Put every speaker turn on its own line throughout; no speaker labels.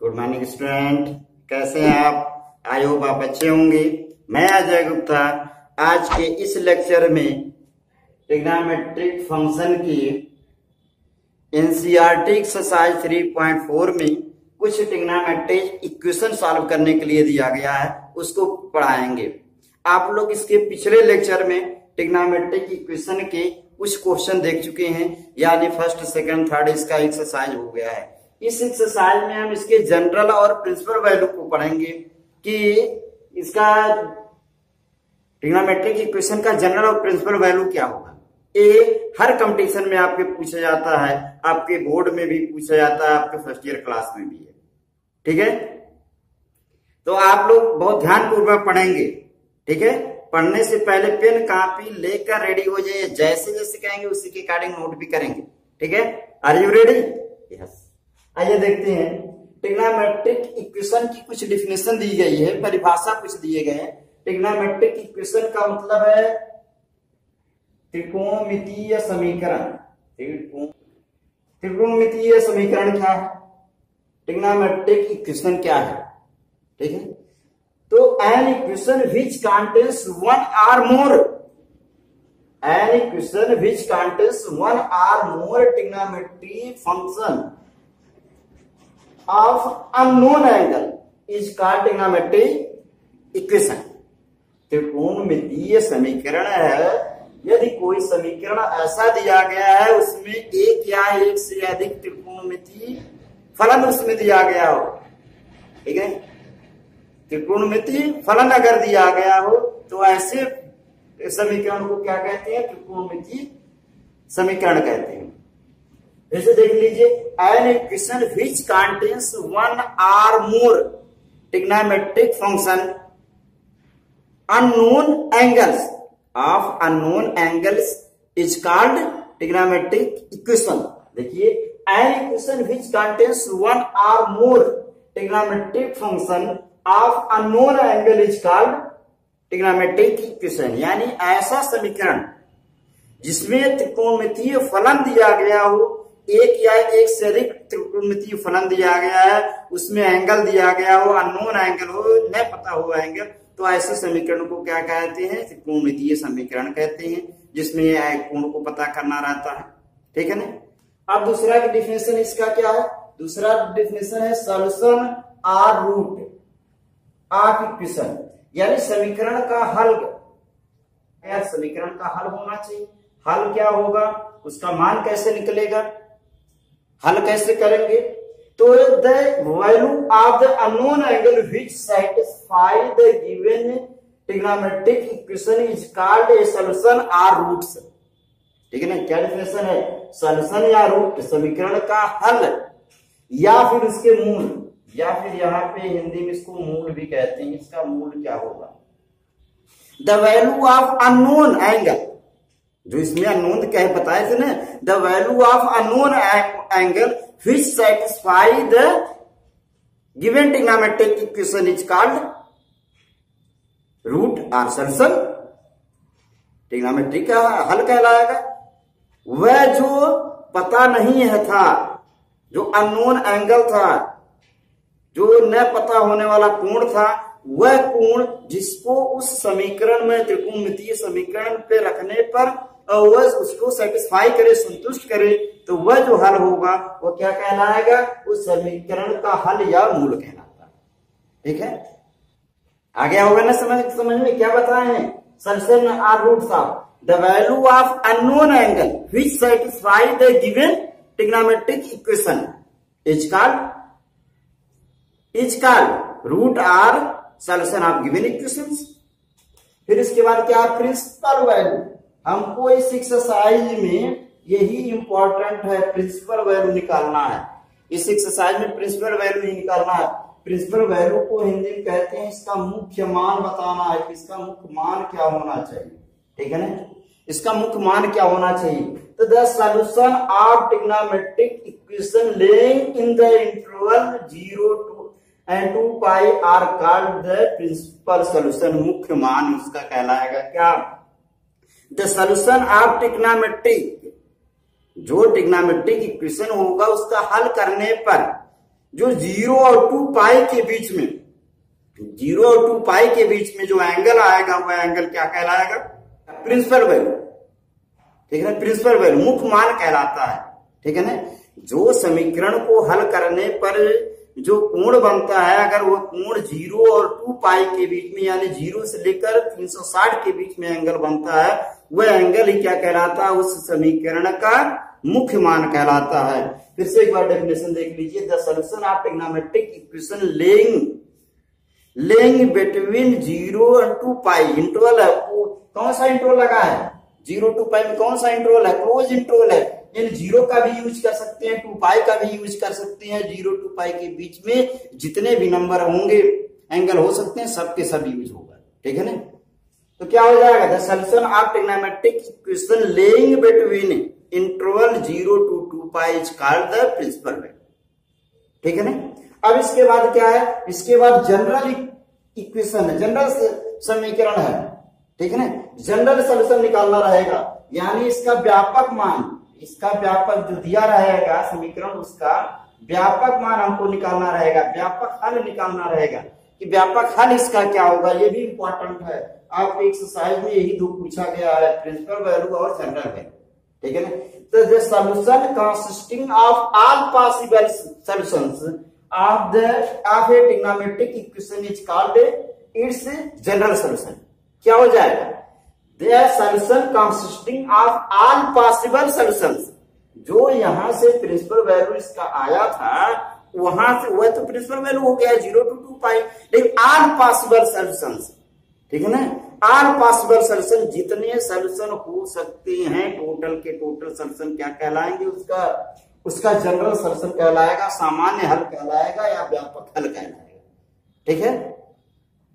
Good morning student, कैसे हैं आप? आई होप आप अच्छे होंगे। मैं अजय गुप्ता आज के इस लेक्चर में ट्रिग्नोमेट्रिक फंक्शन की एनसीईआरटी एक्सरसाइज 3.4 में कुछ ट्रिग्नोमेट्रिक इक्वेशन सॉल्व करने के लिए दिया गया है, उसको पढ़ाएंगे। आप लोग इसके पिछले लेक्चर में ट्रिग्नोमेट्रिक इक्वेशन के कुछ क्वेश्चन देख चुके हैं, यानी फर्स्ट सेकंड थर्ड इसका एक्सरसाइज हो गया है। इस एक्सरसाइज में हम इसके जनरल और प्रिंसिपल वैल्यू को पढ़ेंगे कि इसका ट्रिग्नोमेट्रिक इक्वेशन का जनरल और प्रिंसिपल वैल्यू क्या होगा। ये हर कंपटीशन में आपके पूछा जाता है, आपके बोर्ड में भी पूछा जाता है, आपके फर्स्ट ईयर क्लास में भी है। ठीक है, तो आप लोग बहुत ध्यानपूर्वक पढ़ेंगे। ठीक है, पढ़ने से पहले पेन कॉपी लेकर रेडी हो जाइए, जैसे जैसे कहेंगे उसी के अकॉर्डिंग नोट भी करेंगे। ठीक है, आर यू रेडी? यस। आइए देखते हैं ट्रिग्नोमेट्रिक इक्वेशन की कुछ डिफिनेशन दी गई है, परिभाषा कुछ दिए गए हैं। ट्रिग्नोमेट्रिक इक्वेशन का मतलब है त्रिकोणमितीय समीकरण। त्रिकोणमितीय समीकरण क्या है? ट्रिग्नोमेट्रिक इक्वेशन क्या है? ठीक है, तो an equation which contains one or more, an equation which contains one or more trigonometric function of unknown angle is called trigonometric equation। त्रिकोणमितीय समीकरण है यदि कोई समीकरण ऐसा दिया गया है उसमें एक या एक से अधिक त्रिकोणमितीय फलन उसमें दिया गया हो। ठीक है, त्रिकोणमितीय फलन अगर दिया गया हो तो ऐसे समीकरण को क्या कहते हैं? त्रिकोणमितीय समीकरण कहते हैं। जैसे देख लीजिए, an equation which contains one or more trigonometric function unknown angles of unknown angles is called trigonometric equation. देखिए, an equation which contains one or more trigonometric function of unknown angle is called trigonometric equation, यानी ऐसा समीकरण जिसमें त्रिकोणमितीय फलन दिया गया हो, एक या एक से अधिक त्रिकोणमितीय फलन दिया गया है, उसमें एंगल दिया गया हो, अननोन एंगल हो, न पता हो एंगल, तो ऐसे समीकरण को क्या कहते हैं? त्रिकोणमितीय समीकरण कहते हैं, जिसमें कोण को पता करना रहता है। ठीक है ना। अब दूसरा की डिफिनेशन इसका क्या है? दूसरा डिफिनेशन है solution or root of equation, यानी समीकरण का हल। यार समीकरण का हल होना चाहिए। हल क्या होगा, उसका मान कैसे निकलेगा, हल कैसे करेंगे? तो the value of the unknown angle which satisfy the given trigonometric equation is called a solution or roots. ठीक है ना, क्या डिफिनेशन है? सॉल्यूशन या रूट, समीकरण का हल या फिर उसके मूल, या फिर यहाँ पे हिंदी में इसको मूल भी कहते हैं। इसका मूल क्या होगा? The value of unknown angle, जो इसमें अननोन क्या है बताए थे ना, the value of unknown angle which satisfy the given trigonometric equation is called root और सॉल्यूशन। ट्रिग्नोमेट्री का हल कहलाएगा वह जो पता नहीं है था, जो अननोन एंगल था, जो न पता होने वाला कोण था, वह कोण जिसको उस समीकरण में त्रिकोणमितीय समीकरण पे रखने पर वह उसको सेटिस्फाई करे, संतुष्ट करे, तो वह जो हल होगा वो क्या कहलाएगा? उस समीकरण का हल या मूल कहलाता है। ठीक है, आ गया होगा ना समझ में क्या बताए हैं? Solution or roots of the value of unknown angle which satisfy the given trigonometric equation is called root or solution of given equations. फिर इसके बाद क्या? Principal value. हमको इस एक्सरसाइज में यही इंपॉर्टेंट है, प्रिंसिपल वैल्यू निकालना है। इस एक्सरसाइज में प्रिंसिपल वैल्यू ही निकालना है। प्रिंसिपल वैल्यू को हिंदी में कहते हैं, इसका मुख्य मान बताना है कि इसका मुख्य मान क्या होना चाहिए। ठीक है ना, इसका मुख्य मान क्या होना चाहिए? तो the solution of trigonometric equation laying in the interval 0 and 2 pi are called the principal solution। मुख्य मान उसका कहलाएगा क्या? द सॉल्यूशन ऑफ ट्रिग्नोमेट्रिक, जो ट्रिग्नोमेट्रिक इक्वेशन होगा उसका हल करने पर जो 0 और 2 पाई के बीच में, 0 और 2 पाई के बीच में जो एंगल आएगा वह एंगल क्या कहलाएगा? Principal value. ठीक है ना, प्रिंसिपल वैल्यू मुख्य मान कहलाता है। ठीक है ना, जो समीकरण को हल करने पर जो कोण बनता है, अगर वो कोण 0 और 2 पाई के बीच में यानी 0 से लेकर 360 के बीच में एंगल बनता है, वह एंगल ही क्या कहलाता है? उस समीकरण का मुख्य मान कहलाता है। फिर से एक बार डेफिनेशन देख लीजिए। The solution of trigonometric equation lying between 0 और 2 पाई इंटरवल है। कौन सा इंटरवल लगा है? 0 2 पाई में कौन सा इंटरवल है? क्लोज इंटरवल है। इन 0 का भी यूज कर सकते हैं, 2 पाई का भी यूज कर सकते हैं। 0 2 पाई के बीच में जितने भी नंबर होंगे, एंगल हो सकते हैं, सबके सब यूज होगा। ठीक है ना, तो क्या हो जाएगा? The solution of trigonometric equation lying between interval 0 to 2 pi is called the principal value. ठीक है ना। अब इसके बाद क्या है? इसके बाद जनरल इक्वेशन है, जनरल समीकरण है। ठीक है ना, जनरल सॉल्यूशन निकालना रहेगा, यानी इसका व्यापक मान, इसका व्यापक जो दिया रहेगा समीकरण, उसका व्यापक मान हमको निकालना रहेगा, व्यापक हल निकालना रहेगा कि व्यापक हल इसका क्या होगा। ये भी इंपॉर्टेंट है, आपको एक्सरसाइज में यही दो पूछा गया है, प्रिंसिपल वैल्यू और जनरल वैल्यू। ठीक है ना, तो the solution consisting of all possible solutions of A trigonometric equation is called its general solution. क्या हो जाएगा? The solution consisting of all possible solutions। जो यहां से प्रिंसिपल वैल्यू इसका आया था, वहां से वह तो प्रिंसिपल वैल्यू हो गया 0 to 2 पाई, लेकिन all possible solutions, ठीक है ना, all possible solution, जितने सोल्यूशन हो सकते हैं टोटल के टोटल सोल्यूशन क्या कहलाएंगे? उसका जनरल सोल्यूशन कहलाएगा, सामान्य हल कहलाएगा या व्यापक हल कहलाएगा। ठीक है,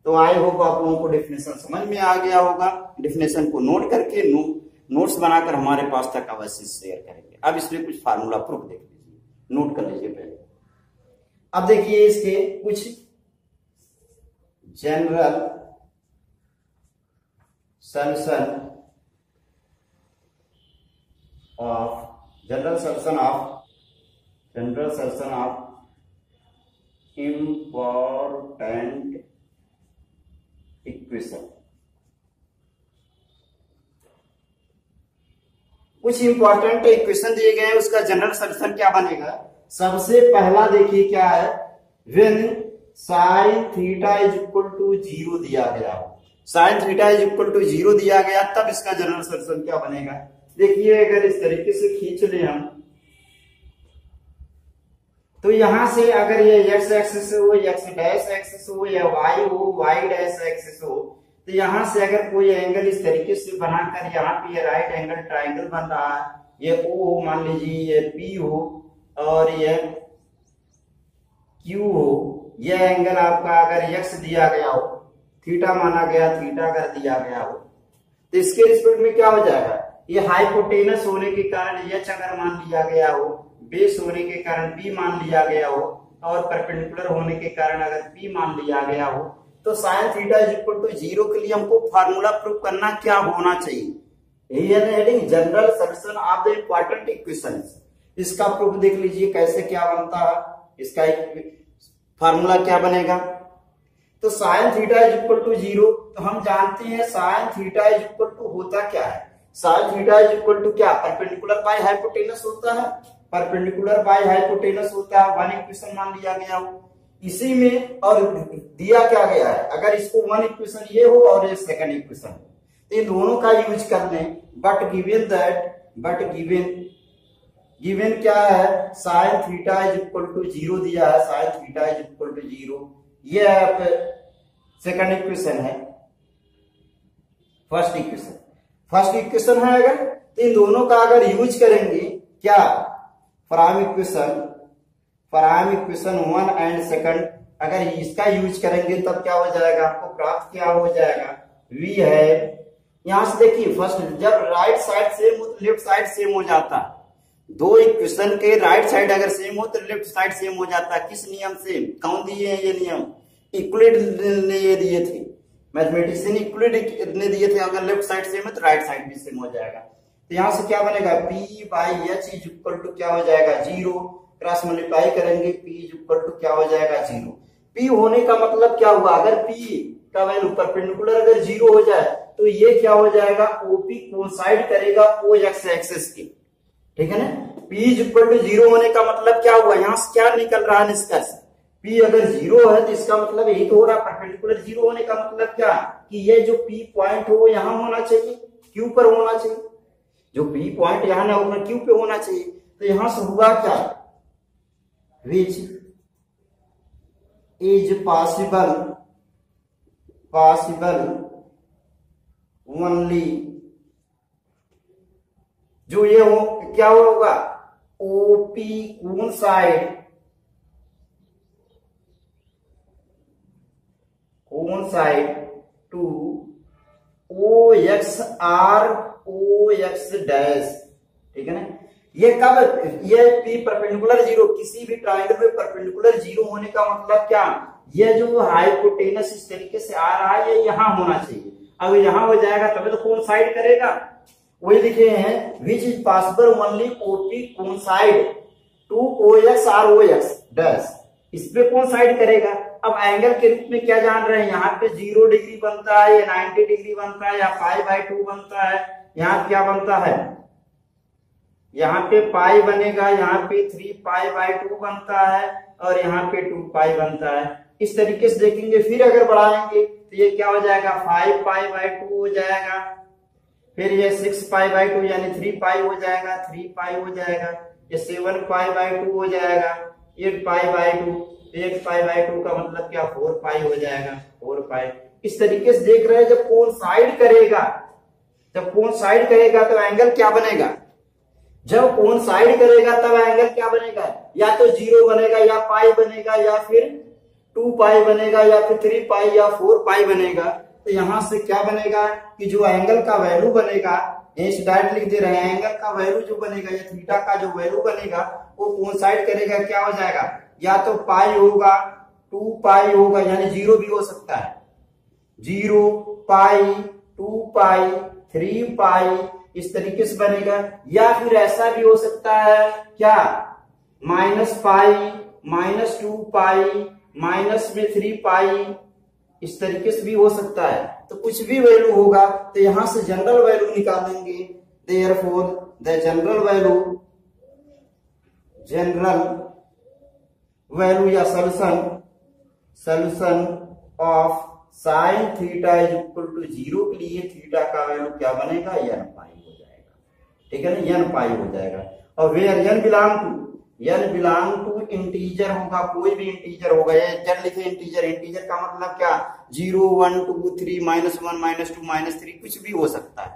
तो आई होप आप लोगों को डेफिनेशन समझ में आ गया होगा। डेफिनेशन को नोट करके नोट्स बनाकर हमारे पास तक अवश्य शेयर करेंगे। अब इसमें कुछ फार्मूला प्रूफ देख लीजिए, नोट कर लीजिए पहले। अब देखिए इसके कुछ general solution of important equation. कुछ इंपॉर्टेंट इक्वेशन दिए गए हैं, उसका जनरल सॉल्यूशन क्या बनेगा? सबसे पहला देखिए क्या है, when sin theta is equal to 0 दिया गया हो, sin theta is equal to 0 दिया गया, तब इसका जनरल सॉल्यूशन क्या बनेगा? देखिए अगर इस तरीके से खींच ले हम, तो यहां से अगर ये x एक्सिस हो, x डैश एक्सिस हो, या y हो, y डैश एक्सिस हो, तो यहां से अगर कोई एंगल इस तरीके से बनाकर यहाँ पे ये राइट एंगल ट्राइंगल बन रहा है, ये O हो मान लीजिए, ये P हो और ये Q हो, ये एंगल आपका अगर x दिया गया हो, थीटा माना गया, थीटा अगर दिया गया हो, तो इसके रिस्पेक्ट में क्या हो जाएगा? ये हाइपोटेनस होने के कारण h अगर मान लिया गया हो, बेस होने के कारण P मान लिया गया हो, और परपेंडिकुलर होने के कारण अगर P मान लिया गया हो, तो sine theta is equal to 0 के लिए हमको फार्मूला प्रूव करना क्या होना चाहिए? यही है heading, general solution of the important equations. इसका प्रूफ देख लीजिए कैसे क्या बनता है, इसका फार्मूला क्या बनेगा? तो sine theta is equal to 0, तो हम जानते हैं sine theta is equal to होता क्या है? Sine theta is equal to क्या? परपेंडिकुलर बाय हाइपोटेनस होता है, परपेंडिकुलर बाय हाइपोटेनस होता है, वन इक्वेशन मान लिया गया हो इसी में, और दिया क्या गया है? अगर इसको वन इक्वेशन ये हो और ये सेकंड इक्वेशन हो, तो इन दोनों का यूज करने, बट गिवन क्या है? Sine theta is equal to 0 दिया है, sine theta is equal to 0, ये सेकंड इक्वेशन है, फर्स्ट इक्वेशन है। अगर तो इन दोनों का अगर यूज करेंगे क्या? प्राइम इक्वेशन 1 एंड सेकंड, अगर इसका यूज करेंगे तब क्या हो जाएगा? आपको प्राप्त क्या हो जाएगा? v है। यहां से देखिए फर्स्ट, जब राइट साइड सेम हो तो लेफ्ट साइड सेम हो जाता है। दो इक्वेशन के राइट साइड अगर सेम हो तो लेफ्ट साइड सेम हो जाता है। किस नियम से? कौन दिए हैं ये नियम? इक्वलिड ने ये दिए थे, मैथमेटिशियन इक्वलिड ने दिए थे। अगर लेफ्ट साइड सेम है तो राइट साइड भी सेम हो जाएगा। तो यहां से क्या बनेगा? p by h is equal to क्या हो जाएगा? 0। क्रॉस मल्टीप्लाई करेंगे, P इज इक्वल टू क्या हो जाएगा 0। P होने का मतलब क्या हुआ, अगर P का वैल्यू परपेंडिकुलर अगर 0 हो जाए तो ये क्या हो जाएगा, OP कोइंसाइड करेगा OX एक्सिस के, ठीक है ना। P इज इक्वल टू 0 होने का मतलब क्या हुआ, यहां से क्या निकल रहा है निष्कर्ष, P अगर 0 है तो इसका मतलब यही तो हो रहा है, परपेंडिकुलर 0 होने का मतलब क्या कि ये जो P पॉइंट हो वो यहां होना चाहिए, Q पर होना चाहिए, जो P पॉइंट यहां ना होगा Q पे होना चाहिए। तो यहां से हुआ क्या, विच इज पॉसिबल ओनली, जो ये हो क्या होगा, OP कोइंसाइड टू OX और OX डैश, ठीक है ना। ये कब, ये P परपेंडिकुलर 0, किसी भी ट्रायंगल में परपेंडिकुलर 0 होने का मतलब क्या, ये जो हाइपोटेनस इस तरीके से आ रहा है ये यहां होना चाहिए, अगर यहां हो जाएगा तभी तो कोइंसाइड करेगा। वही लिखे हैं which is possible only OP coincide to OX और OX डैश, इस पे कोइंसाइड करेगा। अब एंगल के रूप में क्या जान रहे हैं, यहाँ पे 0 डिग्री बनता है या 90 डिग्री बनता है या π/2 बनता है, यहाँ क्या बनता है, यहाँ पे पाई बनेगा, यहाँ पे 3π/2 बनता है और यहाँ पे 2π बनता है। इस तरीके से देखेंगे, फिर अगर बढ़ाएंगे तो ये क्या हो जाएगा 5π/2 हो जाएगा, फिर ये 6π/2 यानी 3π हो जाएगा, 3π हो जाएगा, ये 7π/2 हो जाएगा, 8π/2, 8π/2 का मतलब क्या 4π हो जाएगा, 4π। इस तरीके से देख रहे हैं, जब कोइंसाइड करेगा तो एंगल क्या बनेगा, जब कोइंसाइड करेगा तब एंगल क्या बनेगा, या तो 0 बनेगा या पाई बनेगा या फिर 2π बनेगा या फिर 3π या 4π बनेगा। तो यहां से क्या बनेगा कि जो एंगल का वैल्यू बनेगा, डायरेक्ट लिख दे रहे हैं, एंगल का वैल्यू जो बनेगा या थीटा का जो वैल्यू बनेगा वो कोइंसाइड करेगा, क्या हो जाएगा, या तो पाई होगा, 2π होगा, यानी 0 भी हो सकता है, 0π, 2π, 3π, इस तरीके से बनेगा। या फिर ऐसा भी हो सकता है क्या, -π, -2π, माइनस में 3π, इस तरीके से भी हो सकता है। तो कुछ भी वैल्यू होगा तो यहां से जनरल वैल्यू निकालेंगे, देयरफॉर द जनरल वैल्यू या solution of sine theta is equal to 0 के लिए थीटा का वैल्यू क्या बनेगा, n π हो जाएगा, ठीक है ना, n π हो जाएगा। और where n belong to integer होगा, कोई भी इंटीजर होगा, ये जब लिखे इंटीजर का मतलब क्या, 0, 1, 2, 3, -1, -2, -3 कुछ भी हो सकता है,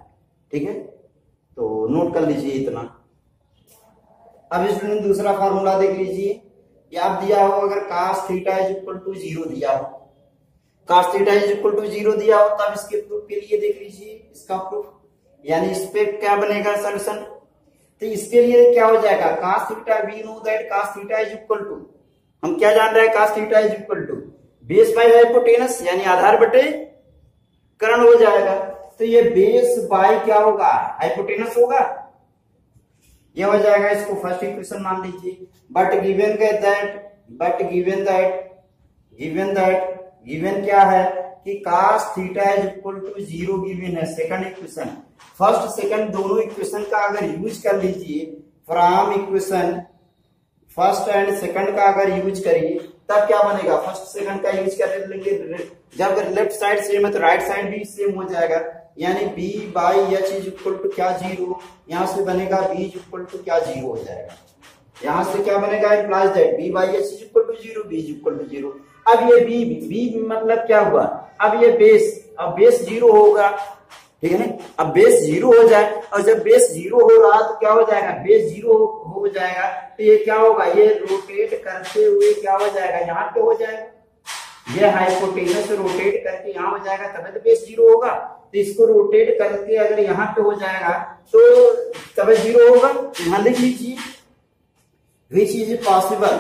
ठीक है। तो नोट कर लीजिए इतना। अब इसमें दूसरा फार्मूला देख लीजिए, आप दिया हो अगर cos theta is equal to 0 दिया हो, cos theta is equal to 0 दिया हो, तब इसके प्रूफ के लिए देख लीजिए इसका प्रूफ, यानी इस पे क्या बनेगा सॉल्यूशन। तो इसके लिए क्या हो जाएगा, cos theta, we know that cos theta is equal to, हम क्या जान रहे हैं, cos theta is equal to base by hypotenuse, यानी आधार बटे कर्ण हो जाएगा। तो ये बेस बाय क्या होगा, हाइपोटेनस होगा, ये हो जाएगा, इसको फर्स्ट इक्वेशन मान लीजिए। बट गिवन क्या है कि cos theta is equal to 0 given है, सेकंड इक्वेशन, फर्स्ट सेकंड दोनों इक्वेशन का अगर यूज कर लीजिए, from equation first and second का अगर यूज करिए तब क्या बनेगा, फर्स्ट सेकंड का यूज कर लेंगे, जब लेफ्ट साइड सेम है तो राइट साइड भी सेम हो जाएगा, यानी b/h इज इक्वल टू क्या 0, यहां से बनेगा b इज इक्वल टू क्या 0 हो जाएगा, यहां से क्या बनेगा, implies that b/h is equal to 0, b is equal to 0। अब ये b मतलब क्या हुआ, अब ये बेस 0 होगा, ठीक है ना। अब बेस 0 हो जाए, और जब बेस 0 हो रहा तो क्या हो जाएगा, बेस 0 हो जाएगा तो ये क्या होगा, ये रोटेट करते हुए क्या हो जाएगा, यहाँ पे हो जाएगा, ये हाइपोटेनस रोटेट करके यहाँ हो जाएगा, तभी तो बेस 0 होगा। तो इसको रोटेट करके अगर यहाँ पे हो जाएगा तो तभी 0 होगा। यहाँ लिख लीजिए, विच इज पॉसिबल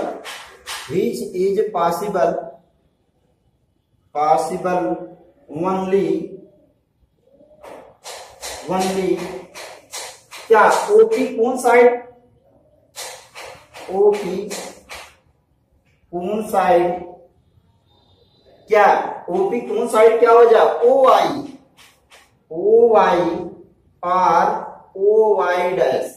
ओनली क्या, ओपी कौन साइड, ओ की कौन साइड क्या, ओपी कौन साइड क्या हो जाए, ओ वाई और ओ वाई डैश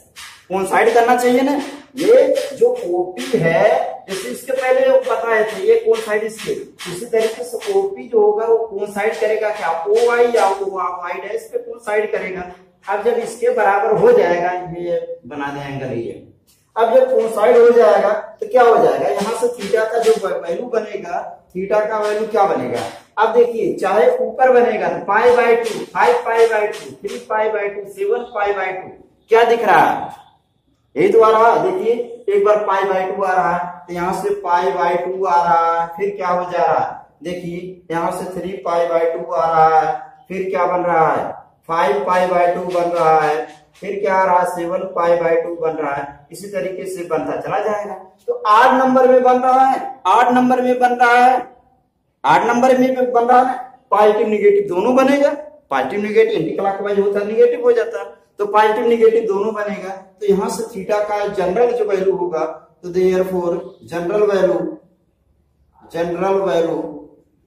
कौन साइड करना चाहिए ना। ये जो ओपी है जैसे इसके पहले बताए थे ये कौन साइड इसके, इसी तरीके से ओपी जो होगा वो कौन साइड करेगा क्या, ओ वाई या ओ वाई डैश पे कौन साइड करेगा। अब जब इसके बराबर हो जाएगा ये बना दें एंगल ये, अब जब कौन साइड हो जाएगा तो क्या हो जाएगा, यहाँ से थीटा का जो वैल्यू बनेगा, थीटा का वैल्यू क्या बनेगा। अब देखिए चाहे ऊपर बनेगा तो pi by 2, 5 pi by 2, 3 pi by 2, 7 pi by 2, क्या दिख रहा है, यही तो आ रहा है। देखिए एक बार पाई बाई 2 आ रहा है तो यहाँ से पाई बाई 2 आ रहा है, फिर क्या हो जा रहा है, देखिए यहाँ से 3 पाई बाई 2 आ रहा है, फिर क्या बन रहा है 5 पाई बाई 2 बन रहा है, फिर क्या आ रहा है 7 पाई बाई 2 बन रहा है। इसी तरीके से बनता चला जाएगा। तो 8 नंबर में बन रहा है, 8 नंबर में बन रहा है, 8 नंबर में बन रहा है, पॉजिटिव निगेटिव दोनों बनेगा, पॉजिटिव निगेटिव एंटी क्लॉकवाइज होता है निगेटिव हो जाता है, तो पॉजिटिव निगेटिव दोनों बनेगा। तो यहां से थीटा का जनरल जो वैल्यू होगा तो देयरफॉर जनरल वैल्यू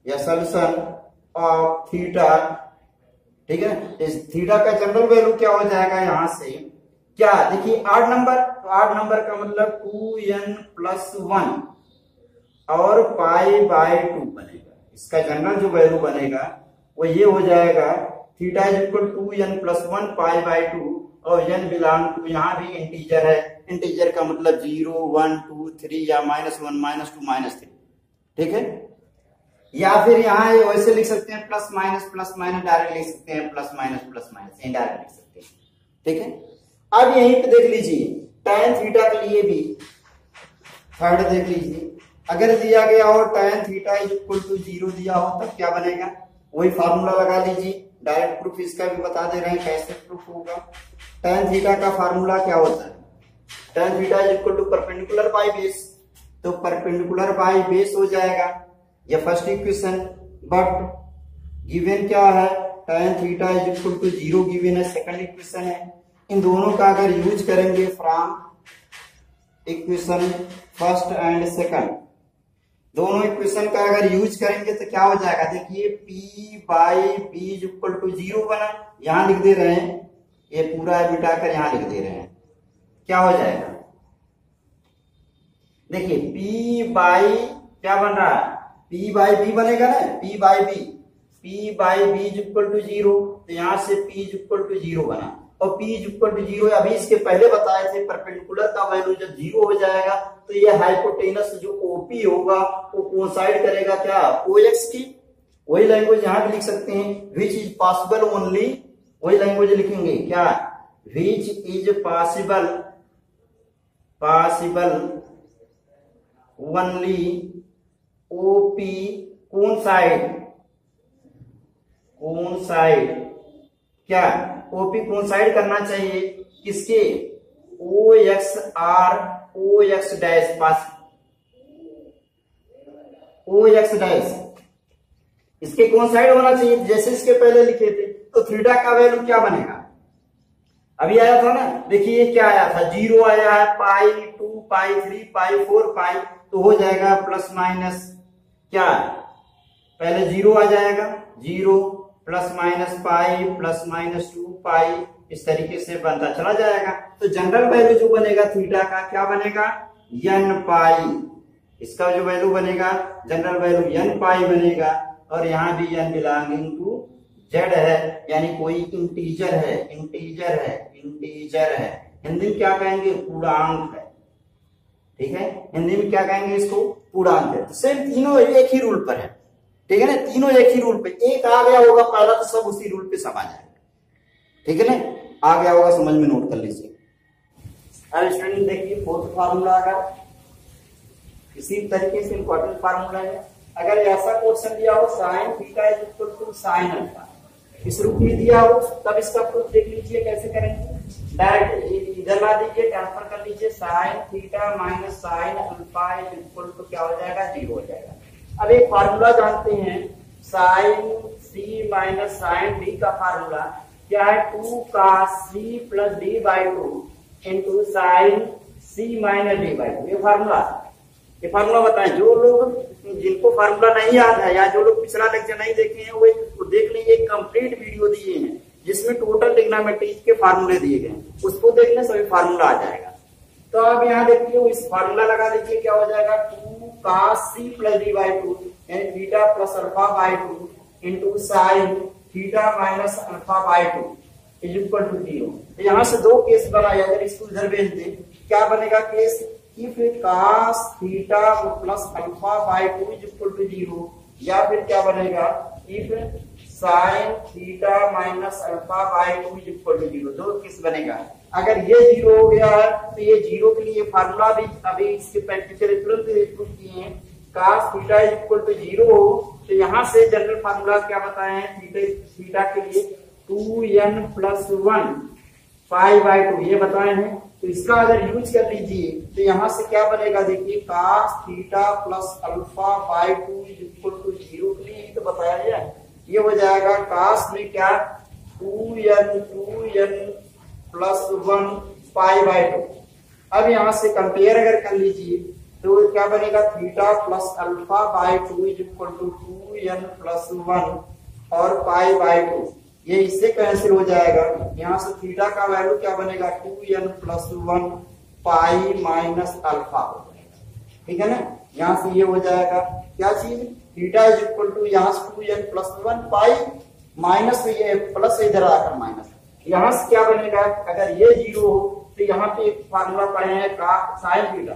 या सॉल्यूशन ऑफ थीटा, ठीक है, इस थीटा का जनरल वैल्यू क्या हो जाएगा यहां से क्या, देखिए 8 नंबर, तो 8 नंबर का मतलब 2n+1 और पाई बाई 2 बनेगा। इसका जनरल जो वैल्यू बनेगा वो ये हो जाएगा theta is equal 2n+1 pi by 2 और n बिलोंग टू, यहाँ भी इंटीजर है, इंटीजर का मतलब 0 1 2 3 या -1 -2 -3, ठीक है। या फिर यहाँ वैसे लिख सकते हैं प्लस माइनस डायरेक्ट लिख सकते हैं, प्लस माइनस इनडायरेक्ट लिख सकते हैं, ठीक है। अब यहीं पे देख लीजिए tan थीटा के लिए भी थर्ड देख लीजिए, अगर दिया गया हो tan theta is equal to 0 दिया हो तब क्या बनेगा, वही फार्मूला लगा लीजिए, डायरेक्ट प्रूफ इसका भी बता दे रहे हैं कैसे प्रूफ होगा। tan थीटा का फार्मूला क्या होता है, tan theta is equal to perpendicular by base, तो परपेंडिकुलर बाई बेस हो जाएगा ये फर्स्ट इक्वेशन, बट गिवन क्या है tan theta is equal to 0 given है, सेकंड इक्वेशन है। इन दोनों का अगर यूज करेंगे from equation first and second, दोनों इक्वेशन का अगर यूज करेंगे तो क्या हो जाएगा, देखिए p by B is equal to 0 बना, यहां लिख दे रहे हैं, ये पूरा मिटाकर यहां लिख दे रहे हैं, क्या हो जाएगा, देखिए p बाई क्या बन रहा है, p बाई बी बनेगा ना, p by B is equal to 0, तो यहां से p इज इक्वल टू 0 बना, और p इज इक्वल टू 0 अभी इसके पहले बताए थे परपेंडिकुलर का वैल्यू जब 0 हो जाएगा तो ये हाइपोटेनस जो OP होगा वो कोसाइड करेगा क्या, OX की, वही लैंग्वेज यहां भी लिख सकते हैं, विच इज पॉसिबल ओनली, वही लैंग्वेज लिखेंगे क्या, विच इज पॉसिबल ओनली OP कौन साइड क्या, OP कौन साइड करना चाहिए किसके, OX और OX डैश पास, OX डैश इसके कौन साइड होना चाहिए, जैसे इसके पहले लिखे थे। तो थीटा का वैल्यू क्या बनेगा, अभी आया था ना, देखिए क्या आया था, 0 आया है, पाई 2 पाई 3 पाई 4 पाई, तो हो जाएगा प्लस माइनस क्या, पहले 0 आ जाएगा, 0 plus minus pi plus minus 2 पाई, इस तरीके से बनता चला जाएगा। तो जनरल वैल्यू जो बनेगा थीटा का क्या बनेगा, n पाई, इसका जो वैल्यू बनेगा जनरल वैल्यू n पाई बनेगा, और यहाँ भी n बिलोंगिंग टू z है, यानी कोई इंटीजर है, हिंदी में क्या कहेंगे, पूर्णांक है, ठीक है, हिंदी में क्या कहेंगे इसको, पूर्णांक है। तो सेम तीनों एक ही रूल पर है, ठीक है ना, तीनों एक ही रूल पे, एक आ गया होगा पहला तो सब उसी रूल पे सब आ जाएगा, ठीक है ना, आ गया होगा समझ में, नोट कर लीजिए। अब स्टूडेंट देखिए फोर्थ फार्मूला आ गया, इसी तरीके से इंपॉर्टेंट फार्मूला है। अगर ऐसा क्वेश्चन दिया हो sine theta is equal to sine alpha, इस रूप में दिया हो तब इसका प्रूफ देख लीजिए कैसे करेंगे, डायरेक्ट इधर ला दीजिए, ट्रांसफर कर लीजिए, sine theta minus sine alpha is equal to क्या हो जाएगा, 0 हो जाएगा। अब एक फार्मूला जानते हैं sine C minus sine D का फार्मूला क्या है, 2 cos c plus D by 2 into sine C minus D by two. ये फार्मूला बताएं। जो लोग जिनको फार्मूला नहीं याद है या जो लोग पिछला लेक्चर नहीं देखे हैं वो उसको देख लीजिए। एक कंप्लीट वीडियो दिए हैं जिसमें टोटल ट्रिग्नोमेट्री के फार्मूले दिए गए हैं, उसको देखने सभी फार्मूला आ जाएगा। तो अब यहाँ देखिए इस फार्मूला लगा दीजिए, क्या हो जाएगा 2 cos c plus D by two and theta plus alpha by two into sine theta minus alpha by two is equal to 0। यहाँ से दो केस बनाए, अगर इसको इधर भेज दे क्या बनेगा case, if cos theta plus alpha by two is equal to 0, या फिर क्या बनेगा if sine theta minus alpha by two is equal to 0। दो केस बनेगा। अगर ये 0 हो गया है तो ये 0 के लिए फार्मूला भी अभी इसके प्रैक्टिकल तुरंत प्रूव किए हैं। cos theta is equal to 0 हो तो यहाँ से जनरल फार्मूला क्या बताए हैं थीटा के लिए 2n प्लस 1 पाई बाई 2 ये बताए हैं। तो इसका अगर यूज कर लीजिए तो यहाँ से क्या बनेगा देखिए cos theta plus alpha by 2 is equal to 0 के लिए तो बताया गया। ये हो जाएगा cos में क्या 2n प्लस 1 पाई बाई 2। अब यहाँ से कंपेयर अगर कर लीजिए तो क्या बनेगा theta plus alpha by 2 is equal to 2n plus 1 और पाई बाई 2। ये इससे कैंसिल हो जाएगा। यहाँ से थीटा का वैल्यू क्या बनेगा 2n प्लस 1 पाई माइनस अल्फा हो जाएगा। ठीक है ना। यहाँ से ये हो जाएगा क्या चीज थीटा इज इक्वल टू यहाँ से 2n प्लस 1 पाई माइनस ये प्लस इधर आकर माइनस। यहाँ से क्या बनेगा अगर ये 0 हो तो यहाँ पे एक फार्मूला पढ़े हैं का साइन थीटा।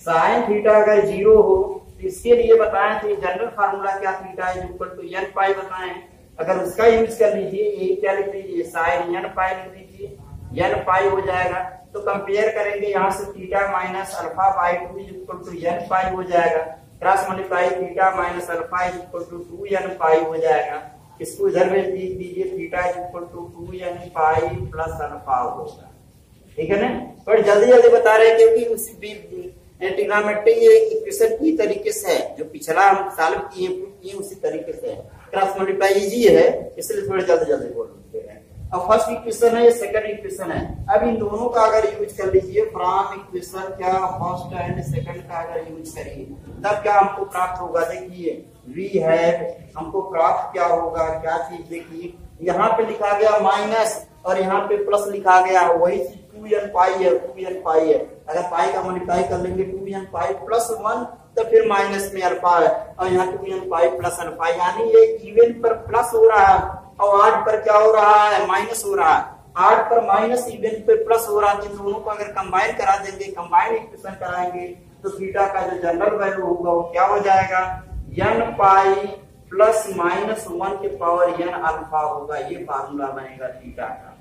साइन थीटा अगर 0 हो तो इसके लिए बताएं तो जनरल फार्मूला क्या theta is equal to n pi बताएं। अगर उसका यूज कर लीजिए ये क्या लिख लीजिए साइन n पाई लिख लीजिए n पाई हो जाएगा। तो कंपेयर करेंगे यहाँ से theta minus alpha by 2 is equal to n pi हो जाएगा। Cross multiply theta minus alpha is equal to 2n pi हो जाएगा। इसको इधर में लिख दीजिए theta is equal to 2n pi plus alpha होगा। ठीक है ना। बट जल्दी जल्दी बता रहे हैं क्योंकि उस ट्रिग्नोमेट्री इक्वेशन की तरीके से है जो पिछला हम सॉल्व किए उसी तरीके से है। क्रॉस मल्टीप्लाई इजी है इसलिए थोड़े जल्दी जल्दी बोल रहे हैं। अब फर्स्ट इक्वेशन है ये सेकंड इक्वेशन है। अब इन दोनों का अगर यूज कर लीजिए फ्रॉम इक्वेशन क्या फर्स्ट एंड सेकंड का अगर यूज करिए तब क्या हमको प्राप्त होगा देखिए वी हैव हमको प्राप्त क्या होगा क्या चीज देखिए यहाँ पे लिखा गया माइनस और यहाँ पे प्लस लिखा गया वही चीज 2n पाई है 2n पाई है। अगर पाई का मल्टीप्लाई कर लेंगे 2n पाई प्लस 1 तो फिर माइनस में अल्फा है और यहाँ 2n पाई प्लस अल्फा यानी ये इवन पर प्लस हो रहा है और आठ पर क्या हो रहा है माइनस हो रहा है। आठ पर माइनस इवन पे प्लस हो रहा है। इन दोनों को अगर कंबाइन करा देंगे कंबाइन इक्वेशन कराएंगे तो थीटा का जो जनरल वैल्यू होगा वो क्या हो जाएगा n पाई प्लस माइनस 1 के पावर n अल्फा होगा। ये फार्मूला बनेगा थीटा का।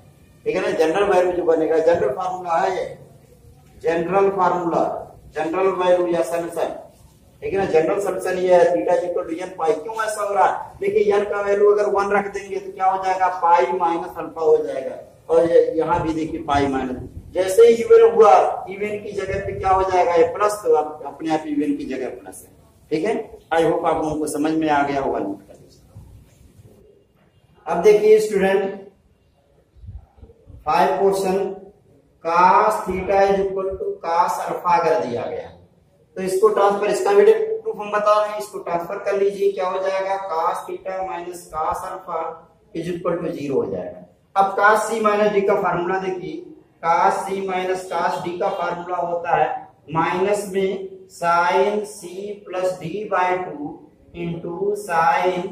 ठीक है ना। जनरल वैल्यू जो बनेगा जनरल फार्मूला है ये जनरल फार्मूला जनरल वैल्यू या सॉल्यूशन। ठीक है ना। जनरल सॉल्यूशन ये है थीटा इक्वल टू n पाई। क्यों ऐसा हो रहा है देखिए n का वैल्यू अगर 1 रख देंगे तो क्या हो जाएगा पाई माइनस अल्फा हो जाएगा और यहाँ भी देखिए पाई माइनस जैसे ही इवन हुआ इवन की जगह पे क्या हो जाएगा ये प्लस तो अपने आप इवन की जगह प्लस है। ठीक है। आई होप आप लोगों को समझ में आ गया होगा। नोट कर लीजिए। अब देखिए student 5 question cos theta is equal to cos alpha कर दिया गया तो इसको ट्रांसफर इसका भी प्रूफ हम बता रहे हैं। इसको ट्रांसफर कर लीजिए क्या हो जाएगा cos theta minus cos alpha is equal to 0 हो जाएगा। अब cos c माइनस डी का फार्मूला देखिए cos c minus cos d का फार्मूला होता है माइनस में sine c plus D by 2 into sine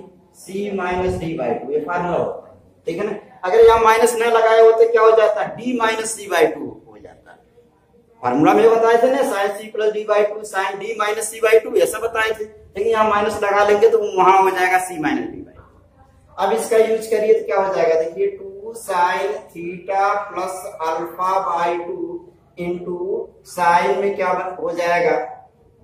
c minus D by 2 ये फार्मूला होता है। ठीक है ना। अगर यहाँ माइनस न लगाए होते क्या हो जाता है d माइनस c बाई 2 हो जाता है। फार्मूला में बताए थे ना sine c plus D by 2 sine d minus c by 2 ऐसा बताए थे। लेकिन यहाँ माइनस लगा लेंगे तो वहां हो जाएगा c माइनस डी बाई 2। अब इसका यूज करिए तो क्या हो जाएगा देखिए 2 sine theta plus alpha by 2 into sine में क्या हो जाएगा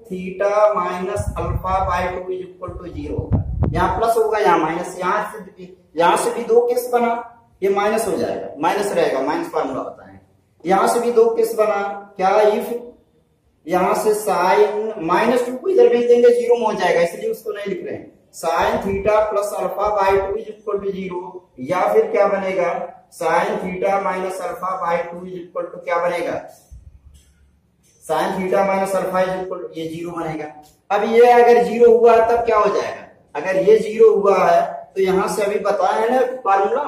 theta minus alpha by 2 is equal to 0 होगा। यहाँ प्लस होगा यहाँ माइनस यहाँ से भी दो केस बना ये माइनस हो जाएगा माइनस रहेगा माइनस फार्मूला होता है। यहाँ से भी दो केस बना क्या इफ यहाँ से साइन माइनस 2 को इधर भेज देंगे 0 में हो जाएगा इसलिए उसको नहीं लिख रहे हैं। Sine theta plus alpha by 2 is equal to 0 या फिर क्या बनेगा sine theta minus alpha by 2 is equal to क्या बनेगा sine theta minus alpha is equal ये 0 बनेगा। अब ये अगर 0 हुआ है तब क्या हो जाएगा, अगर ये 0 हुआ है तो यहां से अभी बताया है ना फार्मूला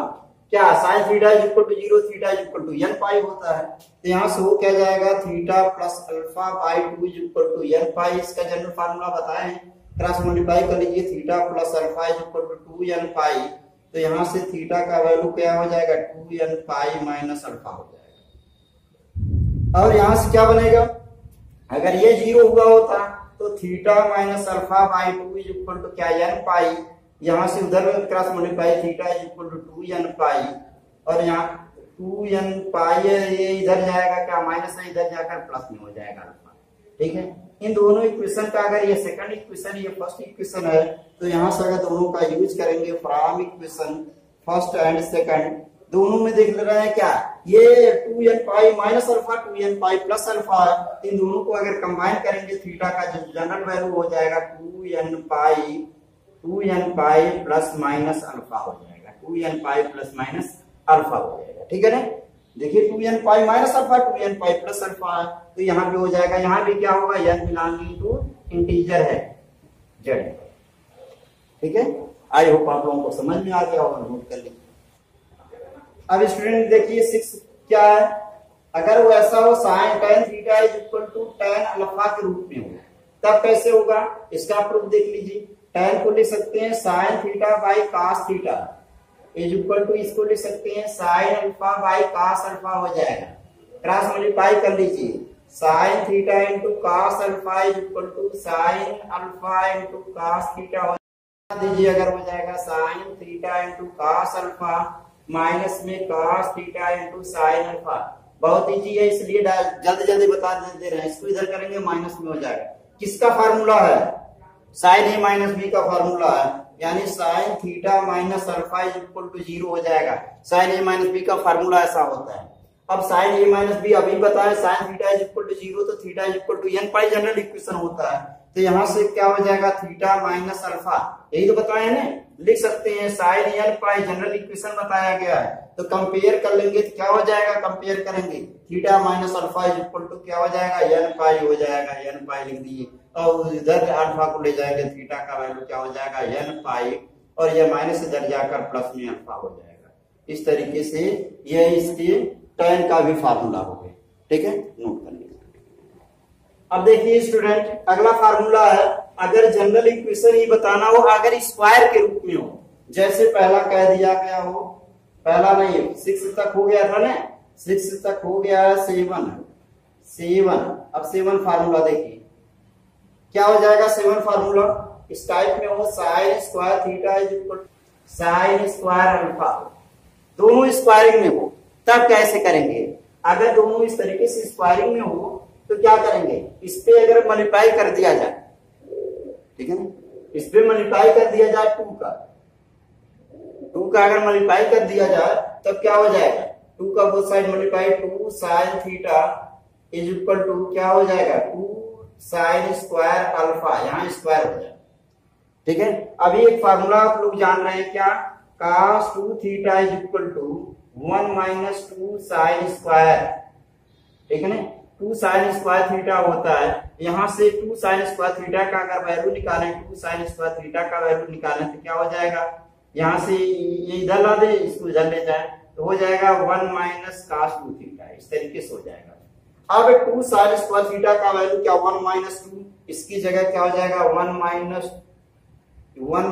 क्या, sine theta is equal to 0 theta is equal to n pi होता है। तो यहां से वो क्या जाएगा, theta plus alpha by 2 is equal to n pi, इसका जनरल फार्मूला बताए हैं, क्रॉस मल्टीप्लाई कर लीजिए, theta plus alpha is equal to 2n pi. तो यहां से थीटा का वैल्यू क्या हो जाएगा, 2n पाई माइनस अल्फा हो जाएगा। और यहां से क्या बनेगा, अगर ये 0 हुआ होता तो theta minus alpha by 2 is equal to क्या, n पाई, यहां से उधर cross multiply, theta is equal to 2n pi, और यहाँ 2n पाई ये इधर जाएगा क्या, माइनस है, इधर जाकर प्लस में हो जाएगा अल्फा। ठीक है, इन दोनों इक्वेशन का अगर ये सेकंड इक्वेशन ये फर्स्ट इक्वेशन है तो यहां से अगर दोनों का यूज करेंगे from equation first and second, दोनों में देख ले रहे हैं क्या, ये 2n pi minus alpha 2n pi plus alpha, इन दोनों को अगर कंबाइन करेंगे थीटा का जो जनरल वैल्यू हो जाएगा 2n pi plus minus alpha हो जाएगा, 2n pi plus minus alpha हो जाएगा। ठीक है ना, देखिए 2n pi minus alpha 2n pi plus alpha, तो यहाँ पे हो जाएगा, यहाँ भी क्या होगा, n बिलोंगिंग टू इंटीजर है z। ठीक है, आई होप आप लोगों को समझ में आ गया होगा, नोट कर लीजिए। अब स्टूडेंट देखिए 6 क्या है, अगर वो ऐसा हो sine tan theta is equal to tan alpha के रूप में हो तब कैसे होगा, इसका प्रूफ देख लीजिए। tan को लिख सकते हैं sine theta by cos theta is equal to, इसको लिख सकते हैं sine alpha by cos alpha हो जाएगा, क्रॉस मल्टीप्लाई कर लीजिए, sine theta into cos alpha is equal to sine alpha into cos theta हो दीजिए, अगर हो जाएगा sine theta into cos alpha minus में cos theta into sine alpha. बहुत इजी है इसलिए जल्दी जल्दी बता दे रहे हैं, इसको इधर करेंगे माइनस में हो जाएगा। किसका फार्मूला है, साइन ए माइनस बी का फार्मूला है, यानी sine theta minus alpha is equal to 0 हो जाएगा। साइन ए माइनस बी का फार्मूला ऐसा होता है। अब साइन ए माइनस बी अभी बताए, sine theta is equal to 0 तो theta is equal to n pi general equation होता है, तो यहां से क्या हो जाएगा, थीटा माइनस अल्फा, यही तो बताया है ना, लिख सकते हैं sign n pi general equation बताया गया है, तो कंपेयर कर लेंगे तो क्या हो जाएगा, कंपेयर करेंगे theta minus alpha is equal to क्या हो जाएगा, n पाई हो जाएगा, n पाई लिख दिए, और इधर अल्फा को ले जाएंगे, थीटा का वैल्यू क्या हो जाएगा, n पाई, और ये माइनस इधर जाकर प्लस में अल्फा हो जाएगा। इस तरीके से ये इसके tan का भी फार्मूला हो गया। ठीक है, नोट कर लीजिए। अब देखिए स्टूडेंट अगला फार्मूला है, अगर जनरल इक्वेशन ही बताना हो अगर स्क्वायर के रूप में हो, जैसे पहला कह दिया गया हो, पहला नहीं 6 तक हो गया था ना, 6 तक हो गया है 7। अब 7 फार्मूला देखिए क्या हो जाएगा, 7 फार्मूला इस टाइप में हो, sine square theta is equal sign square alpha, दोनों स्क्वायरिंग में हो तब कैसे करेंगे, अगर दोनों इस तरीके से स्क्वायरिंग में हो तो क्या करेंगे, इस पे अगर मल्टीप्लाई कर दिया जाए, ठीक है ना, इस पे मल्टीप्लाई कर दिया जाए 2 का अगर मल्टीप्लाई कर दिया जाए तब क्या हो जाएगा, 2 का both side multiply 2 sine theta is equal to क्या हो जाएगा, 2 साइन स्क्वायर अल्फा, यहाँ स्क्वायर हो जाएगा। ठीक है, अभी एक फार्मूला आप लोग जान रहे हैं क्या, cos 2 theta is equal to 1 minus 2 sine square. ठीक है ना, 2 साइन स्क्वायर थीटा होता है, यहां से 2 साइन स्क्वायर थीटा का अगर वैल्यू निकालें, 2 साइन स्क्वायर थीटा का वैल्यू निकालें तो क्या हो जाएगा, यहां से ये इधर ला दे, इसको इधर ले जाए तो हो जाएगा 1 माइनस cos 2 थीटा, इस तरीके से हो जाएगा। अब 2 साइन स्क्वायर थीटा का वैल्यू क्या 1 माइनस 2, इसकी जगह क्या हो जाएगा 1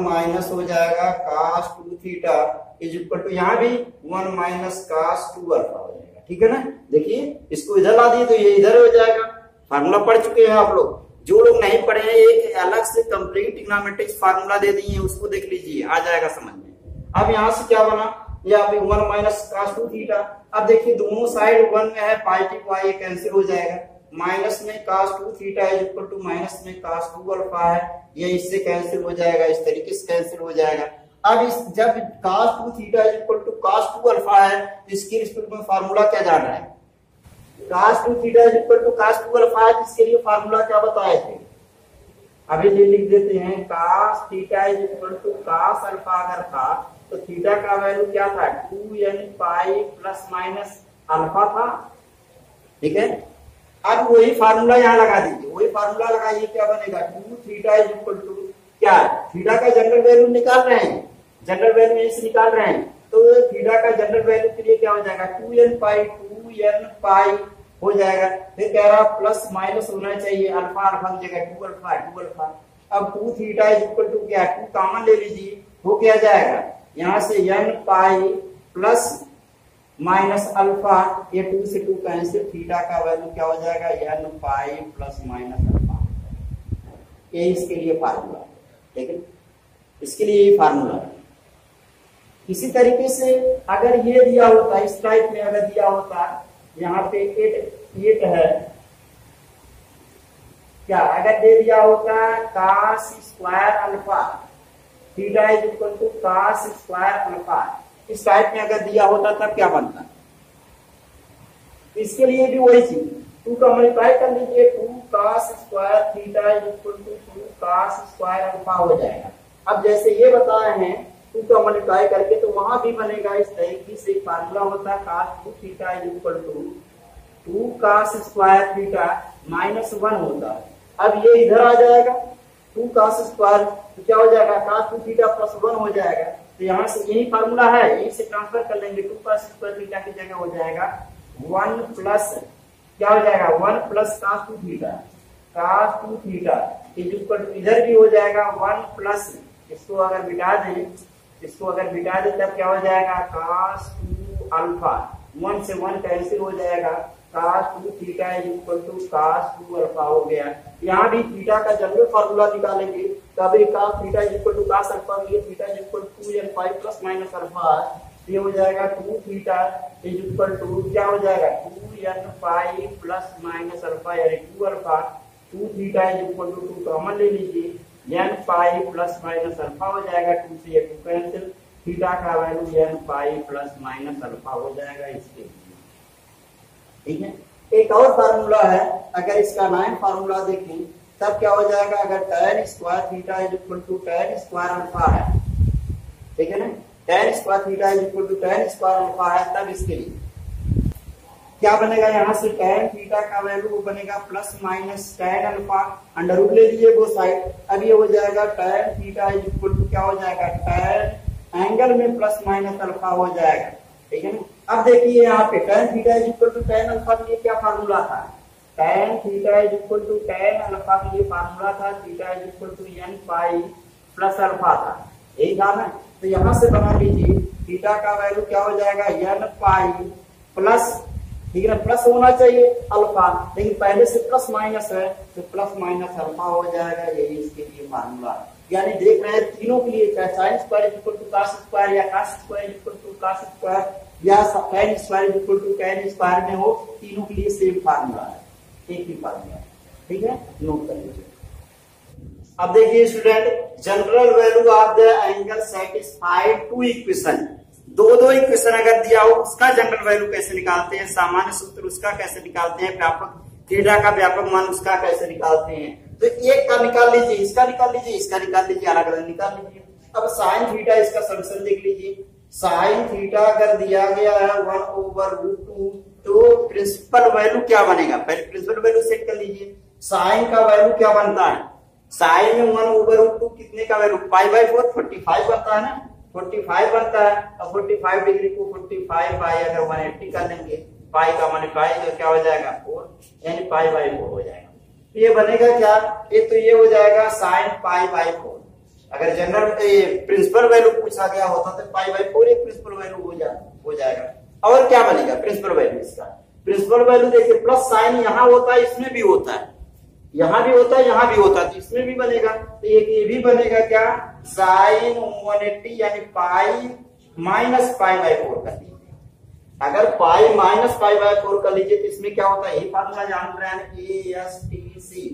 माइनस हो जाएगा cos 2 theta is equal to यहाँ भी 1 माइनस cos 2 अल्फा हो जाएगा। ठीक है ना, देखिए इसको इधर ला दिए तो ये इधर हो जाएगा। फार्मूला पढ़ चुके हैं आप लोग, जो लोग नहीं पढ़े हैं एक अलग से कंप्लीट ट्रिग्नोमेट्रिक फार्मूला दे दिए हैं, उसको देख लीजिए, आ जाएगा समझ में। अब यहाँ से क्या बना, यहाँ पे 1 माइनस cos 2 थीटा, अब देखिए दोनों साइड 1 में है, पाई की पाई कैंसिल हो जाएगा, माइनस में cos 2 theta is equal to minus में cos 2 अल्फा है, ये इससे कैंसिल हो जाएगा, इस तरीके से कैंसिल हो जाएगा। अब इस जब cos 2 theta is equal to cos 2 alpha है तो इसके रिस्पेक्ट में फार्मूला क्या जान रहा है, cos 2 theta is equal to cos 2 alpha है, इसके लिए फार्मूला क्या बताए थे, अभी ये लिख देते हैं, cos theta is equal to cos alpha अगर था तो थीटा का वैल्यू क्या था, 2n pi plus minus alpha था। ठीक है, अब वही फार्मूला यहाँ लगा दीजिए, वही फार्मूला लगाइए, क्या बनेगा 2 थीटा इज इक्वल टू क्या, थीटा का जनरल वैल्यू निकाल रहे हैं, जनरल वैल्यू यहीं से निकाल रहे हैं, तो थीटा का जनरल वैल्यू के लिए क्या हो जाएगा 2n पाई हो जाएगा। फिर कह रहा प्लस माइनस होना चाहिए, अल्फा अल्फा की जगह 2 अल्फा। अब 2 थीटा इज इक्वल टू क्या, 2 कॉमन ले लीजिए, वो क्या जाएगा यहाँ से n pi plus minus alpha, ये 2 से 2 कैंसिल, थीटा का वैल्यू क्या हो जाएगा n pi plus minus alpha. ये इसके लिए फार्मूला, ठीक है, इसके लिए ये फार्मूला है। इसी तरीके से अगर ये दिया होता, इस टाइप में अगर दिया होता, यहाँ पे 8 है क्या, अगर दे दिया होता cos square alpha theta is equal to cos square alpha, इस टाइप में अगर दिया होता तब क्या बनता, इसके लिए भी वही चीज 2 का मल्टीप्लाई कर लीजिए, 2 cos square theta is equal to 2 cos square alpha हो जाएगा। अब जैसे ये बताए हैं 2 का मल्टीप्लाई करके, तो वहां भी बनेगा इस तरीके से, फार्मूला होता है cos 2 theta is equal to 2 cos square theta minus 1 होता है। अब ये इधर आ जाएगा 2 cos स्क्वायर, तो क्या हो जाएगा cos 2 थीटा प्लस 1 हो जाएगा, तो यहाँ से यही फार्मूला है, यही से ट्रांसफर कर लेंगे, 2 cos स्क्वायर थीटा की जगह हो जाएगा 1 प्लस क्या हो जाएगा 1 plus cos 2 theta is equal to, इधर भी हो जाएगा 1 प्लस, इसको अगर बिटा दें, तब क्या हो जाएगा cos 2 अल्फा, 1 से 1 कैंसिल हो जाएगा, cos 2 theta is equal to cos 2 alpha हो गया। यहाँ भी थीटा का जनरल फार्मूला निकालेंगे, तभी cos theta is equal to cos alpha, ये theta is equal to 2n pi plus minus alpha, ये हो जाएगा 2 थीटा इज इक्वल टू क्या हो जाएगा 2n pi plus minus alpha, यानी 2 alpha, 2 theta is equal to 2 common ले लीजिए, n pi plus minus alpha हो जाएगा, 2 से ये 2 कैंसिल, थीटा का value n pi plus minus alpha हो जाएगा इसके लिए, ठीक है। एक और फार्मूला है, अगर इसका 9 फार्मूला देखें तब क्या हो जाएगा, अगर tan square theta is equal to tan square alpha है, ठीक है ना, tan square theta is equal to tan square alpha है, तब इसके लिए क्या बनेगा, यहाँ से tan थीटा का वैल्यू बनेगा plus minus tan alpha, under root ले लीजिए वो साइड, अब ये हो जाएगा tan theta is equal to क्या हो जाएगा tan एंगल में प्लस माइनस अल्फा हो जाएगा, ठीक है ना। अब देखिए यहाँ पे tan theta is equal to tan alpha के लिए क्या फार्मूला था, tan theta is equal to tan alpha के लिए फार्मूला था theta is equal to n pi plus alpha था, यही था ना। तो यहाँ से बना लीजिए, थीटा का वैल्यू क्या हो जाएगा n पाई प्लस, ठीक है ना, प्लस होना चाहिए अल्फा, लेकिन पहले से प्लस माइनस है, तो प्लस माइनस अल्फा हो जाएगा, यही इसके लिए फार्मूला। यानी देख रहे हैं तीनों के लिए, चाहे sine square equal to cos square या cos square equal to cos square या tan square equal to tan square में हो, तीनों के लिए सेम फार्मूला है, एक ही फार्मूला है, ठीक है, नोट कर लीजिए। अब देखिए student, general value of the angle satisfied two equation, दो इक्वेशन अगर दिया हो उसका जनरल वैल्यू कैसे निकालते हैं, सामान्य सूत्र उसका कैसे निकालते हैं, व्यापक थीटा का व्यापक मान उसका कैसे निकालते हैं। तो एक का निकाल लीजिए, इसका निकाल लीजिए, इसका निकाल लीजिए, अलग अलग निकाल लीजिए। अब साइन थीटा, इसका सॉल्यूशन देख लीजिए, साइन थीटा अगर दिया गया है 1/√2, तो प्रिंसिपल वैल्यू क्या बनेगा, पहले प्रिंसिपल वैल्यू सेट कर लीजिए। साइन का वैल्यू क्या बनता है, साइन में 1/√2 कितने का वैल्यू π/4 45 बनता है ना, 45 बनता है। अब 45 डिग्री को 45 बाई अगर 180 कर लेंगे, पाई का मल्टीप्लाई तो क्या हो जाएगा 4, यानी π/4 हो जाएगा। तो ये बनेगा क्या, तो ये हो जाएगा साइन π/4। अगर जनरल प्रिंसिपल वैल्यू पूछा गया होता तो π/4 एक प्रिंसिपल वैल्यू हो जाएगा। और क्या बनेगा प्रिंसिपल वैल्यू, इसका प्रिंसिपल वैल्यू देखिए, प्लस साइन यहाँ होता है, इसमें भी होता है, यहाँ भी होता है, यहाँ भी होता है, तो इसमें भी बनेगा। तो एक ये भी बनेगा क्या, साइन 180 यानी पाई माइनस π/4 कर लीजिए। अगर पाई माइनस π/4 कर लीजिए तो इसमें क्या होता है, यही फार्मूला जान रहे हैं, ASTC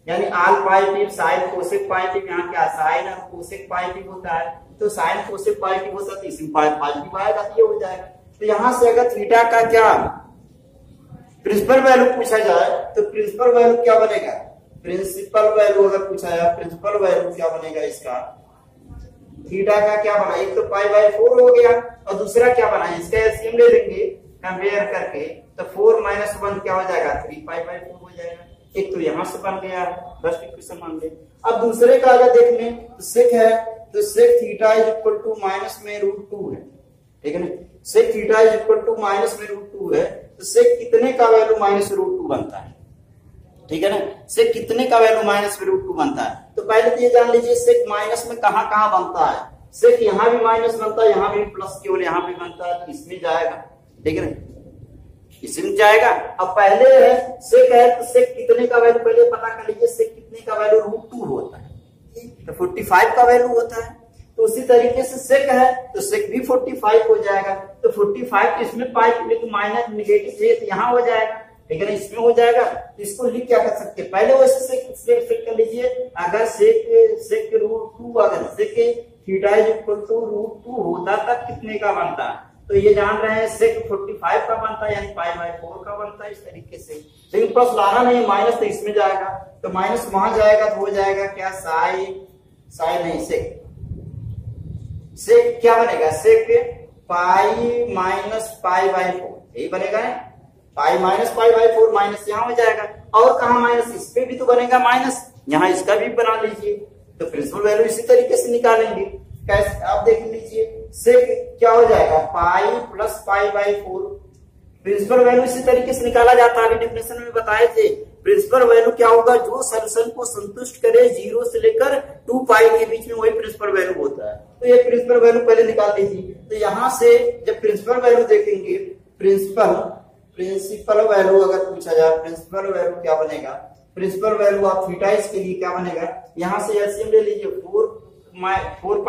यानी आल pi T sign cosec pi T, यहाँ क्या साइन और कोसेक पाई टी होता है, तो साइन कोसेक पाई टी होता है तो इसमें पॉजिटिव आएगा, तो ये हो जाएगा। तो यहाँ से अगर थीटा का क्या प्रिंसिपल वैल्यू पूछा जाए तो प्रिंसिपल वैल्यू क्या बनेगा, प्रिंसिपल वैल्यू अगर पूछा जाए प्रिंसिपल वैल्यू क्या बनेगा, इसका थीटा का क्या बना, एक तो π/4 हो गया और दूसरा क्या बना, इसका एलसीएम ले लेंगे कंपेयर करके, तो 4 माइनस 1 क्या हो जाएगा 3π/4 हो जाएगा। एक तो यहां से बन गया फर्स्ट इक्वेशन मान ले। अब दूसरे का अगर देख लें तो सेक है, तो sec theta is equal to minus में √2 है, ठीक है ना। Sec theta is equal to minus में √2 है, तो सेक कितने का वैल्यू माइनस √2 बनता है, ठीक है ना। सेक कितने का वैल्यू माइनस में √2 बनता है। तो पहले तो ये जान लीजिए सेक माइनस में कहां कहां बनता है। सेक यहाँ भी माइनस बनता है, यहाँ भी प्लस केवल यहाँ भी बनता है, इसमें जाएगा, ठीक है ना, इसमें जाएगा। अब पहले है सेक है, तो सेक कितने का वैल्यू पहले पता कर लीजिए। सेक कितने का वैल्यू √2 होता है, तो 45 का वैल्यू होता है। तो उसी तरीके से सेक है, तो सेक भी 45 हो जाएगा। तो 45 इसमें पाई लेकिन माइनस नेगेटिव है तो यहाँ हो जाएगा, ठीक है ना, इसमें हो जाएगा। तो इसको लिख क्या कर सकते हैं, पहले वैसे सेक कर लीजिए। अगर सेक √2 अगर sec theta is equal to √2 होता तब कितने का बनता है। तो ये जान रहे हैं सेक 45 का बनता है, यानी π/4 का बनता है। इस तरीके से लेकिन प्लस लाना नहीं, माइनस तो इसमें जाएगा, तो माइनस वहां जाएगा तो हो जाएगा क्या साइन नहीं सेक क्या बनेगा, सेक पाई माइनस π/4 यही बनेगा। पाई माइनस π/4 माइनस यहाँ हो जाएगा। और कहा माइनस, इस पे भी तो बनेगा माइनस, यहाँ इसका भी बना लीजिए। तो प्रिंसिपल वैल्यू इसी तरीके से निकालेंगे। कैसे आप देख लीजिए, सेक क्या हो जाएगा पाई प्लस π/4। प्रिंसिपल वैल्यू इसी तरीके से निकाला जाता है, अभी डेफिनेशन में बताए थे। प्रिंसिपल वैल्यू क्या होगा, जो सॉल्यूशन को संतुष्ट करे 0 से लेकर 2π के बीच में, वही प्रिंसिपल वैल्यू होता है। तो ये प्रिंसिपल वैल्यू पहले निकाल लीजिए। तो यहां से जब प्रिंसिपल वैल्यू देखेंगे, प्रिंसिपल वैल्यू अगर पूछा जाए, प्रिंसिपल वैल्यू क्या बनेगा, प्रिंसिपल वैल्यू आप थीटा इसके लिए क्या बनेगा, यहां से एलसीएम ले लीजिए 4π-1π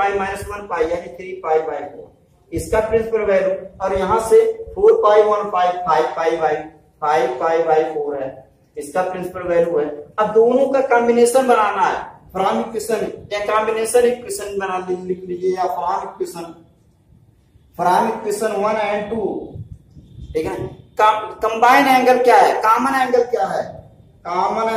यानी 3π/4 इसका प्रिंसिपल वैल्यू, और यहाँ से 4π-1π 5π/4 है, इसका प्रिंसिपल वैल्यू है। अब दोनों का कॉम्बिनेशन बनाना है, फ्रॉम इक्वेशन या कॉम्बिनेशन इक्वेशन बना लिख लीजिए, या फ्रॉम इक्वेशन 1 and 2, ठीक है। कंबाइन एंगल क्या है, कॉमन एंगल क्या है, कॉमन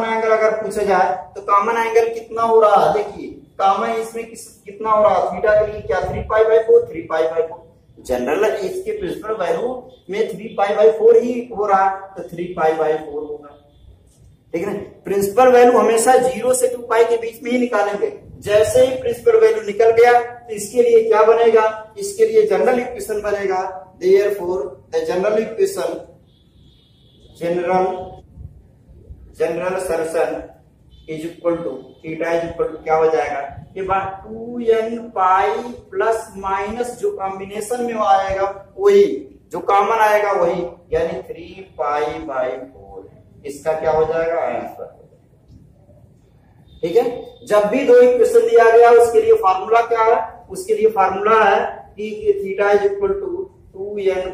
एंगल अगर पूछा जाए तो कॉमन एंगल कितना हो रहा है, देखिए कॉमन इसमें कितना हो रहा है, थीटा के लिए क्या 3π/4 जनरल इसके प्रिंसिपल वैल्यू में 3π/4 ही हो रहा है, तो 3π/4 होगा, ठीक है ना। प्रिंसिपल वैल्यू हमेशा 0 से 2π के बीच में ही निकालेंगे। जैसे ही प्रिंसिपल वैल्यू निकल गया तो इसके लिए क्या बनेगा, इसके लिए जनरल इक्वेशन बनेगा। Therefore the general equation, general solution is equal to theta is equal to क्या हो जाएगा, ये बात 2n प्लस माइनस जो कॉम्बिनेशन में आएगा वही, जो कॉमन आएगा वही, यानी 3π/4 इसका क्या हो जाएगा आंसर, ठीक है। जब भी दो इक्वेशन दिया गया उसके लिए फार्मूला क्या है, उसके लिए फार्मूला है कि theta is equal to 2n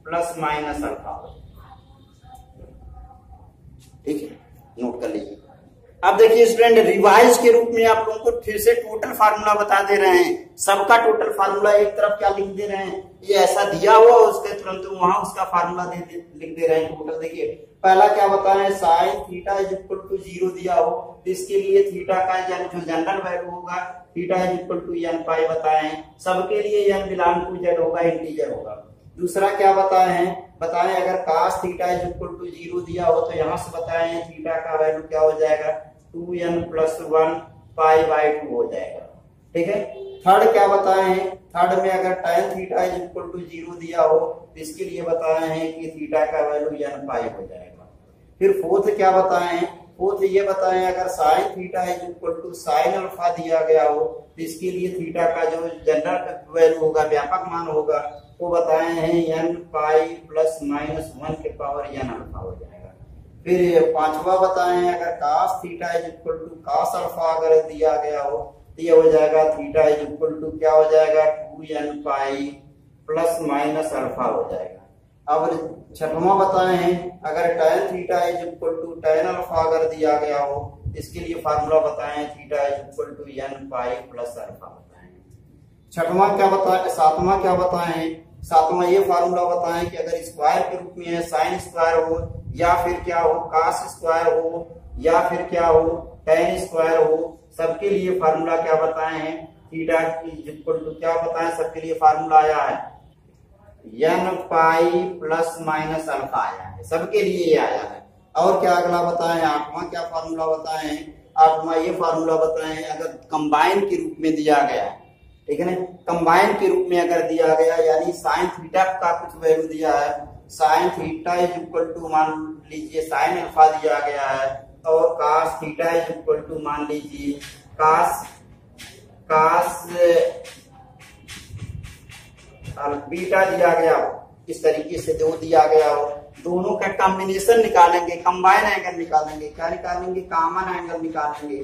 plus minus alpha, ठीक है, नोट कर लीजिए। अब देखिए स्टूडेंट, रिवाइज के रूप में आप लोगों को फिर से टोटल फार्मूला बता दे रहे हैं। सबका टोटल फार्मूला एक तरफ क्या लिख दे रहे हैं, ये ऐसा दिया हुआ उसके तुरंत वहां उसका फार्मूला लिख दे रहे हैं टोटल। देखिए पहला क्या बताएं, sine theta is equal to 0 दिया हो तो इसके लिए थीटा का जो जनरल वैल्यू होगा theta is equal to n बताएं। सबके लिए n बिलोंग टू z होगा, इंटीजर होगा। दूसरा क्या बताएं अगर cos theta is equal to 0 दिया हो तो यहाँ से बताएं थीटा का वैल्यू क्या हो जाएगा 2n प्लस 1 π/2 हो जाएगा, ठीक है। थर्ड क्या बताएं, थर्ड में अगर tan theta is equal to 0 दिया हो तो इसके लिए बताए हैं कि थीटा का वैल्यू n हो जाएगा। फिर फोर्थ क्या बताएं, फोर्थ ये बताएं अगर sine theta is equal to sine alpha दिया गया हो तो इसके लिए थीटा का जो जनरल वैल्यू होगा, व्यापक मान होगा, वो बताए हैं n प्लस माइनस 1 के पावर n अल्फा हो जाएगा। फिर पांचवा बताए हैं अगर cos theta is equal to cos alpha अगर दिया गया हो तो ये हो जाएगा थीटा इज इक्वल टू क्या हो जाएगा 2n प्लस माइनस अल्फा हो जाएगा। अब छठवां बताए हैं अगर tan theta is equal to tan alpha अगर दिया गया हो इसके लिए फार्मूला बताए हैं theta is equal to n plus alpha बताए। छठवां क्या बताए, सातवां क्या बताए हैं, सातवां ये फार्मूला बताएं कि अगर स्क्वायर के रूप में है साइन स्क्वायर हो या फिर क्या हो cos स्क्वायर हो या फिर क्या हो tan स्क्वायर हो, सबके लिए फार्मूला क्या बताए हैं थीटा इज इक्वल टू क्या बताएं, सबके लिए फार्मूला आया है n pi plus minus alpha आया है, सबके लिए ये आया है। और क्या अगला बताएं, आठवां क्या फार्मूला बताएं, आठवां ये फार्मूला बताएं, अगर कंबाइन के रूप में दिया गया है, ठीक है ना, कंबाइन के रूप में अगर दिया गया, यानी साइन थीटा का कुछ वैल्यू दिया है, sine theta is equal to मान लीजिए साइन अल्फा दिया गया है, और cos theta is equal to मान लीजिए कास बीटा दिया गया हो, इस तरीके से दो दिया गया हो, दोनों का कॉम्बिनेशन निकालेंगे, कंबाइन एंगल निकालेंगे, क्या निकालेंगे, कॉमन एंगल निकालेंगे,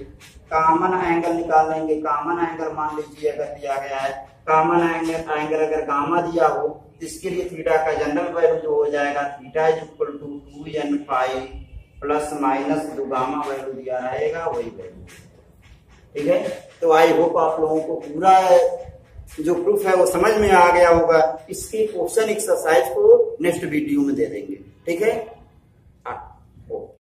कॉमन एंगल निकालेंगे, कॉमन एंगल मान लीजिए अगर दिया गया है, कॉमन एंगल अगर गामा दिया हो, इसके लिए थीटा का जनरल वैल्यू जो हो जाएगा theta is equal to 2n pi plus minus जो गामा वैल्यू दिया रहेगा वही वैल्यू, ठीक है। तो आई होप आप लोगों को पूरा जो प्रूफ है वो समझ में आ गया होगा। इसके क्वेश्चन एक्सरसाइज को नेक्स्ट वीडियो में दे देंगे, ठीक है।